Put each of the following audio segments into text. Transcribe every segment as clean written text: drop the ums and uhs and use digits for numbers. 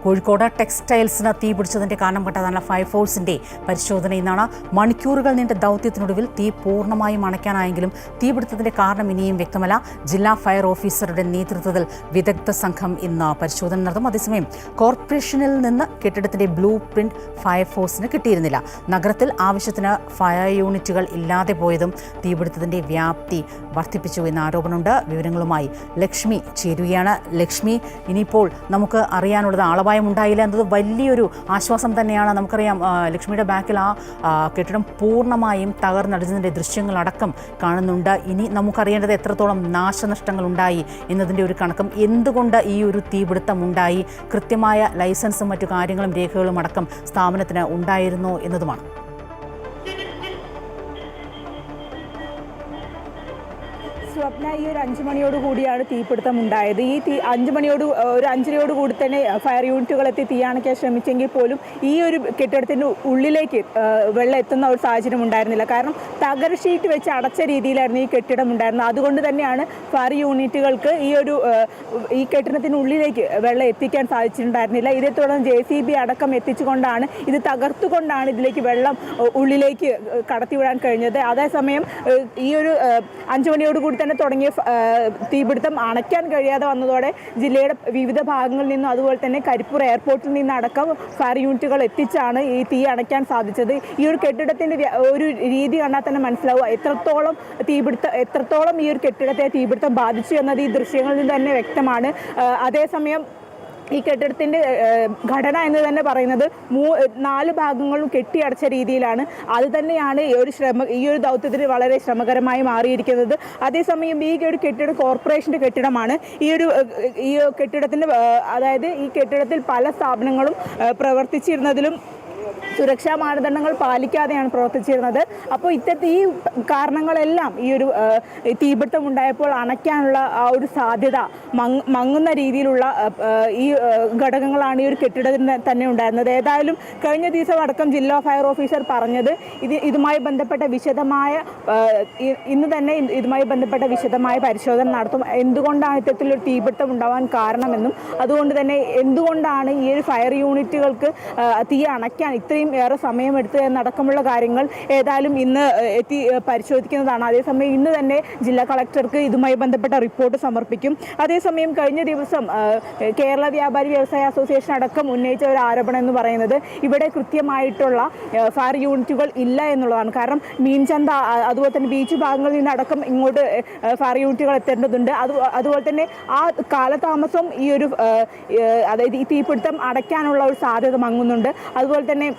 കോഴിക്കോട് ടെക്സ്റ്റൈൽസിന് തീപിടിച്ചതിന്റെ കാരണം കണ്ടെത്താനുള്ള ഫയർഫോഴ്സിന്റെ പരിശോധന ഇന്നാണ്. മണിക്കൂറുകൾ നീണ്ട ദൗത്യത്തിനൊടുവിൽ തീ പൂർണ്ണമായും അണയ്ക്കാനായെങ്കിലും തീപിടുത്തത്തിന്റെ കാരണം ഇനിയും വ്യക്തമല്ല. ജില്ലാ ഫയർ ഓഫീസറുടെ നേതൃത്വത്തിൽ വിദഗ്ധ സംഘം ഇന്ന് പരിശോധന നടത്തും. അതേസമയം കോർപ്പറേഷനിൽ നിന്ന് കെട്ടിടത്തിന്റെ ബ്ലൂ പ്രിന്റ് ഫയർഫോഴ്സിന് കിട്ടിയിരുന്നില്ല. നഗരത്തിൽ ആവശ്യത്തിന് ഫയർ യൂണിറ്റുകൾ ഇല്ലാതെ പോയതും തീപിടുത്തത്തിന്റെ വ്യാപ്തി വർദ്ധിപ്പിച്ചു എന്ന ആരോപണമുണ്ട്. വിവരങ്ങളുമായി ലക്ഷ്മി ചേരുകയാണ്. ലക്ഷ്മി, ഇനിയിപ്പോൾ നമുക്ക് അറിയാനുള്ളത് ആളപായം ഉണ്ടായില്ല എന്നത് വലിയൊരു ആശ്വാസം തന്നെയാണ്. നമുക്കറിയാം ലക്ഷ്മിയുടെ ബാക്കിൽ ആ കെട്ടിടം പൂർണ്ണമായും തകർന്നടിഞ്ഞതിൻ്റെ ദൃശ്യങ്ങളടക്കം കാണുന്നുണ്ട്. ഇനി നമുക്കറിയേണ്ടത് എത്രത്തോളം നാശനഷ്ടങ്ങൾ ഉണ്ടായി എന്നതിൻ്റെ ഒരു കണക്കും, എന്തുകൊണ്ട് ഈ ഒരു തീപിടുത്തം ഉണ്ടായി, കൃത്യമായ ലൈസൻസും മറ്റു കാര്യങ്ങളും രേഖകളും അടക്കം സ്ഥാപനത്തിന് ഉണ്ടായിരുന്നോ എന്നതുമാണ്. സ്വപ്ന, ഈ ഒരു 5 മണിയോട് കൂടിയാണ് തീപിടുത്തം ഉണ്ടായത്. ഈ 5 മണിയോട് ഒരു 5:30 കൂടി തന്നെ ഫയർ യൂണിറ്റുകൾ എത്തി തീ അണയ്ക്കാൻ ശ്രമിച്ചെങ്കിൽ പോലും ഈ ഒരു കെട്ടിടത്തിൻ്റെ ഉള്ളിലേക്ക് വെള്ളം എത്തുന്ന ഒരു സാഹചര്യം ഉണ്ടായിരുന്നില്ല. കാരണം തകര ഷീറ്റ് വെച്ച് അടച്ച രീതിയിലായിരുന്നു ഈ കെട്ടിടം ഉണ്ടായിരുന്നത്. അതുകൊണ്ട് തന്നെയാണ് ഫയർ യൂണിറ്റുകൾക്ക് ഈ കെട്ടിടത്തിനുള്ളിലേക്ക് വെള്ളം എത്തിക്കാൻ സാധിച്ചിട്ടുണ്ടായിരുന്നില്ല. ഇതേ തുടർന്ന് JCB അടക്കം എത്തിച്ചുകൊണ്ടാണ് ഇത് തകർത്തുകൊണ്ടാണ് ഇതിലേക്ക് വെള്ളം ഉള്ളിലേക്ക് കടത്തിവിടാൻ കഴിഞ്ഞത്. അതേസമയം ഈ ഒരു 5 മണിയോട് കൂടി തന്നെ തുടങ്ങിയ തീപിടുത്തം അണയ്ക്കാൻ കഴിയാതെ വന്നതോടെ ജില്ലയുടെ വിവിധ ഭാഗങ്ങളിൽ നിന്നും അതുപോലെ തന്നെ കരിപ്പൂർ എയർപോർട്ടിൽ നിന്നടക്കം ഫയർ യൂണിറ്റുകൾ എത്തിച്ചാണ് ഈ തീ അണയ്ക്കാൻ സാധിച്ചത്. ഈ ഒരു കെട്ടിടത്തിൻ്റെ ഒരു രീതി കണ്ടാൽ തന്നെ മനസ്സിലാവുക എത്രത്തോളം ഈ ഒരു കെട്ടിടത്തെ തീപിടുത്തം ബാധിച്ചു എന്നത് ഈ ദൃശ്യങ്ങളിൽ നിന്ന് തന്നെ വ്യക്തമാണ്. അതേസമയം ഈ കെട്ടിടത്തിൻ്റെ ഘടന എന്ന് തന്നെ പറയുന്നത് 4 ഭാഗങ്ങളും കെട്ടിയടച്ച രീതിയിലാണ്. അത് തന്നെയാണ് ഈ ഒരു ദൗത്യത്തിന് വളരെ ശ്രമകരമായി മാറിയിരിക്കുന്നത്. അതേസമയം ഈ ഒരു കെട്ടിടം കോർപ്പറേഷൻ്റെ കെട്ടിടമാണ്. ഈ കെട്ടിടത്തിൻ്റെ അതായത് ഈ കെട്ടിടത്തിൽ പല സ്ഥാപനങ്ങളും പ്രവർത്തിച്ചിരുന്നതിലും സുരക്ഷാ മാനദണ്ഡങ്ങൾ പാലിക്കാതെയാണ് പ്രവർത്തിച്ചിരുന്നത്. അപ്പോൾ ഈ കാരണങ്ങളെല്ലാം ഈ ഒരു തീപിടുത്തം ഉണ്ടായപ്പോൾ അണയ്ക്കാനുള്ള ആ ഒരു സാധ്യത മങ്ങുന്ന രീതിയിലുള്ള ഈ ഘടകങ്ങളാണ് ഈ ഒരു കെട്ടിടത്തിന് തന്നെ ഉണ്ടായിരുന്നത്. ഏതായാലും കഴിഞ്ഞ ദിവസം അടക്കം ജില്ലാ ഫയർ ഓഫീസർ പറഞ്ഞത് ഇതുമായി ബന്ധപ്പെട്ട വിശദമായ പരിശോധന നടത്തും. എന്തുകൊണ്ടാണ് ഇത്തരത്തിലൊരു തീപിടുത്തം ഉണ്ടാവാൻ കാരണമെന്നും അതുകൊണ്ട് തന്നെ എന്തുകൊണ്ടാണ് ഈ ഒരു ഫയർ യൂണിറ്റുകൾക്ക് തീ അണയ്ക്കാൻ ഇത്രയും ഏറെ സമയമെടുത്ത് എന്നടക്കമുള്ള കാര്യങ്ങൾ ഏതായാലും ഇന്ന് എത്തി പരിശോധിക്കുന്നതാണ്. അതേസമയം ഇന്ന് തന്നെ ജില്ലാ കളക്ടർക്ക് ഇതുമായി ബന്ധപ്പെട്ട റിപ്പോർട്ട് സമർപ്പിക്കും. അതേസമയം കഴിഞ്ഞ ദിവസം കേരള വ്യാപാരി വ്യവസായ അസോസിയേഷൻ അടക്കം ഉന്നയിച്ച ഒരു ആരോപണം എന്ന് പറയുന്നത് ഇവിടെ കൃത്യമായിട്ടുള്ള ഫയർ യൂണിറ്റുകൾ ഇല്ല എന്നുള്ളതാണ്. കാരണം മീൻചന്ത അതുപോലെ തന്നെ ബീച്ച് ഭാഗങ്ങളിൽ നിന്നടക്കം ഇങ്ങോട്ട് ഫയർ യൂണിറ്റുകൾ എത്തേണ്ടതുണ്ട്. അതുപോലെ തന്നെ ആ കാലതാമസം അതായത് ഈ തീപിടുത്തം അടയ്ക്കാനുള്ള ഒരു സാധ്യത മങ്ങുന്നുണ്ട്. അതുപോലെ തന്നെ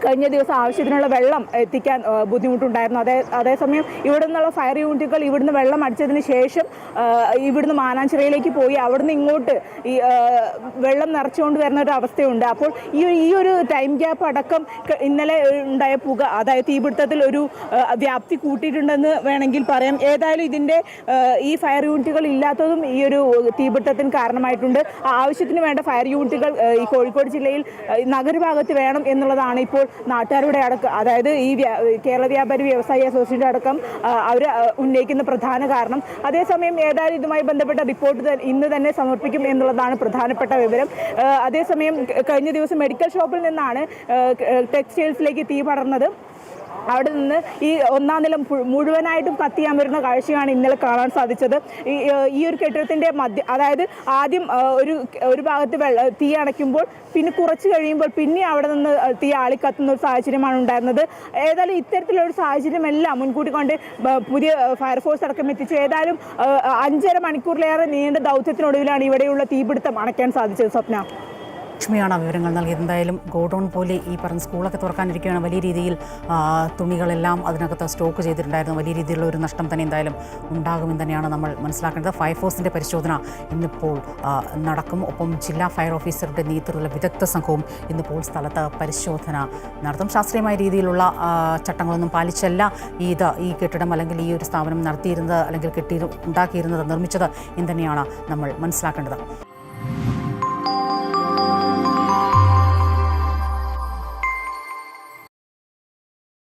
കഴിഞ്ഞ ദിവസം ആവശ്യത്തിനുള്ള വെള്ളം എത്തിക്കാൻ ബുദ്ധിമുട്ടുണ്ടായിരുന്നു. അതേസമയം ഇവിടെ നിന്നുള്ള ഫയർ യൂണിറ്റുകൾ ഇവിടുന്ന് വെള്ളം അടിച്ചതിന് ശേഷം ഇവിടുന്ന് മാനാഞ്ചിറയിലേക്ക് പോയി അവിടുന്ന് ഇങ്ങോട്ട് ഈ വെള്ളം നിറച്ചുകൊണ്ട് വരുന്ന ഒരു അവസ്ഥയുണ്ട്. അപ്പോൾ ഈ ഒരു ടൈം ഗ്യാപ്പ് അടക്കം ഇന്നലെ ഉണ്ടായ അതായത് തീപിടുത്തത്തിൽ ഒരു വ്യാപ്തി കൂട്ടിയിട്ടുണ്ടെന്ന് വേണമെങ്കിൽ പറയാം. ഏതായാലും ഇതിൻ്റെ ഈ ഫയർ യൂണിറ്റുകൾ ഇല്ലാത്തതും ഈ ഒരു തീപിടുത്തത്തിന് കാരണമായിട്ടുണ്ട്. ആവശ്യത്തിന് വേണ്ട ഫയർ യൂണിറ്റുകൾ ഈ കോഴിക്കോട് ജില്ലയിൽ നഗരഭാഗത്ത് വേണം എന്നുള്ളതാണ് ഇപ്പോൾ നാട്ടുകാരുടെ അടക്കം, അതായത് ഈ കേരള വ്യാപാരി വ്യവസായി അസോസിയേഷൻ അടക്കം അവർ ഉന്നയിക്കുന്ന പ്രധാന കാരണം. അതേസമയം ഏതായാലും ഇതുമായി ബന്ധപ്പെട്ട റിപ്പോർട്ട് ഇന്ന് തന്നെ സമർപ്പിക്കും എന്നുള്ളതാണ് പ്രധാനപ്പെട്ട വിവരം. അതേസമയം കഴിഞ്ഞ ദിവസം മെഡിക്കൽ ഷോപ്പിൽ നിന്നാണ് ടെക്സ്റ്റൈൽസിലേക്ക് തീ പടർന്നത്. അവിടെ നിന്ന് ഈ 1ാം നില മുഴുവനായിട്ടും കത്തിയാൻ വരുന്ന കാഴ്ചയാണ് ഇന്നലെ കാണാൻ സാധിച്ചത്. ഈ ഒരു കെട്ടിടത്തിൻ്റെ അതായത് ആദ്യം ഒരു ഭാഗത്ത് തീ അണയ്ക്കുമ്പോൾ പിന്നെ കുറച്ച് കഴിയുമ്പോൾ പിന്നെ അവിടെ നിന്ന് തീ ആളിക്കത്തുന്ന ഒരു സാഹചര്യമാണ് ഉണ്ടായിരുന്നത്. ഏതായാലും ഇത്തരത്തിലൊരു സാഹചര്യമെല്ലാം മുൻകൂട്ടി കൊണ്ട് പുതിയ ഫയർഫോഴ്സ് അടക്കം എത്തിച്ചു. ഏതായാലും 5.5 മണിക്കൂറിലേറെ നീണ്ട ദൗത്യത്തിനൊടുവിലാണ് ഇവിടെയുള്ള തീപിടുത്തം അണയ്ക്കാൻ സാധിച്ചത്. സ്വപ്ന, ലക്ഷ്മിയാണ് വിവരങ്ങൾ നൽകിയത്. എന്തായാലും ഗോഡൗൺ പോലെ ഈ പറഞ്ഞ സ്കൂളൊക്കെ തുറക്കാനിരിക്കുകയാണ്. വലിയ രീതിയിൽ തുണികളെല്ലാം അതിനകത്ത് സ്റ്റോക്ക് ചെയ്തിട്ടുണ്ടായിരുന്നു. വലിയ രീതിയിലുള്ള ഒരു നഷ്ടം തന്നെ എന്തായാലും ഉണ്ടാകുമെന്ന് തന്നെയാണ് നമ്മൾ മനസ്സിലാക്കേണ്ടത്. ഫയർഫോഴ്സിൻ്റെ പരിശോധന ഇന്നിപ്പോൾ നടക്കും. ഒപ്പം ജില്ലാ ഫയർ ഓഫീസറുടെ നേതൃത്വത്തിലുള്ള വിദഗ്ധ സംഘവും ഇന്നിപ്പോൾ സ്ഥലത്ത് പരിശോധന നടത്തും. ശാസ്ത്രീയമായ രീതിയിലുള്ള ചട്ടങ്ങളൊന്നും പാലിച്ചല്ല ഈ കെട്ടിടം അല്ലെങ്കിൽ ഈ ഒരു സ്ഥാപനം നടത്തിയിരുന്നത് അല്ലെങ്കിൽ ഉണ്ടാക്കിയിരുന്നത്, നിർമ്മിച്ചത് എന്ന് തന്നെയാണ് നമ്മൾ മനസ്സിലാക്കേണ്ടത്.